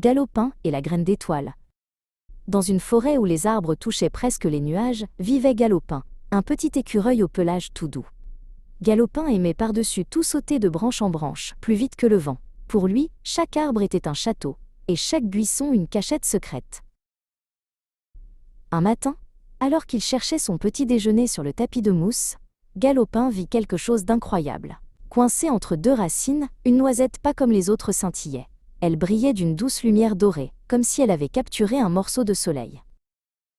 Galopin et la graine d'étoile. Dans une forêt où les arbres touchaient presque les nuages, vivait Galopin, un petit écureuil au pelage tout doux. Galopin aimait par-dessus tout sauter de branche en branche, plus vite que le vent. Pour lui, chaque arbre était un château, et chaque buisson une cachette secrète. Un matin, alors qu'il cherchait son petit déjeuner sur le tapis de mousse, Galopin vit quelque chose d'incroyable. Coincée entre deux racines, une noisette pas comme les autres scintillait. Elle brillait d'une douce lumière dorée, comme si elle avait capturé un morceau de soleil.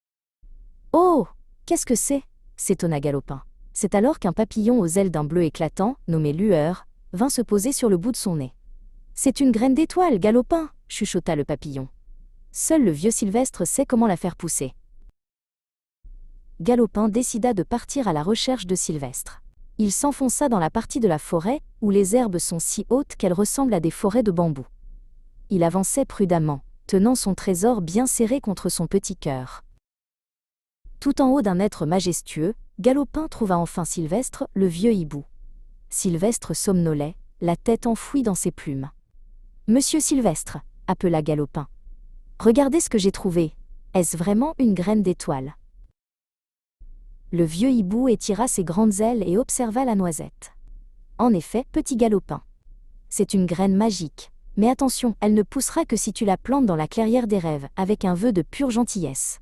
« Oh, qu'est-ce que c'est » s'étonna Galopin. C'est alors qu'un papillon aux ailes d'un bleu éclatant, nommé Lueur, vint se poser sur le bout de son nez. « C'est une graine d'étoile, Galopin » chuchota le papillon. Seul le vieux Sylvestre sait comment la faire pousser. Galopin décida de partir à la recherche de Sylvestre. Il s'enfonça dans la partie de la forêt où les herbes sont si hautes qu'elles ressemblent à des forêts de bambou. Il avançait prudemment, tenant son trésor bien serré contre son petit cœur. Tout en haut d'un être majestueux, Galopin trouva enfin Sylvestre, le vieux hibou. Sylvestre somnolait, la tête enfouie dans ses plumes. « Monsieur Sylvestre » appela Galopin. « Regardez ce que j'ai trouvé. Est-ce vraiment une graine d'étoile ?» Le vieux hibou étira ses grandes ailes et observa la noisette. En effet, petit Galopin. C'est une graine magique. Mais attention, elle ne poussera que si tu la plantes dans la clairière des rêves, avec un vœu de pure gentillesse.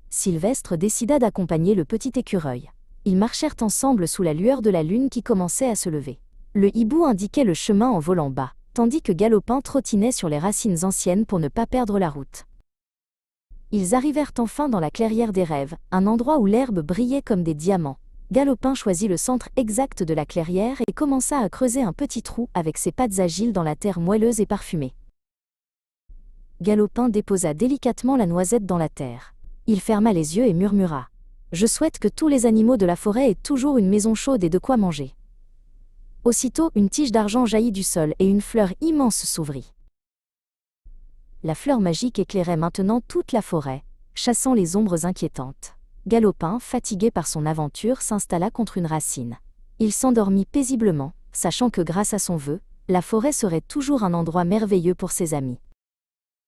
Sylvestre décida d'accompagner le petit écureuil. Ils marchèrent ensemble sous la lueur de la lune qui commençait à se lever. Le hibou indiquait le chemin en volant bas, tandis que Galopin trottinait sur les racines anciennes pour ne pas perdre la route. Ils arrivèrent enfin dans la clairière des rêves, un endroit où l'herbe brillait comme des diamants. Galopin choisit le centre exact de la clairière et commença à creuser un petit trou avec ses pattes agiles dans la terre moelleuse et parfumée. Galopin déposa délicatement la noisette dans la terre. Il ferma les yeux et murmura « Je souhaite que tous les animaux de la forêt aient toujours une maison chaude et de quoi manger. » Aussitôt, une tige d'argent jaillit du sol et une fleur immense s'ouvrit. La fleur magique éclairait maintenant toute la forêt, chassant les ombres inquiétantes. Galopin, fatigué par son aventure, s'installa contre une racine. Il s'endormit paisiblement, sachant que grâce à son vœu, la forêt serait toujours un endroit merveilleux pour ses amis.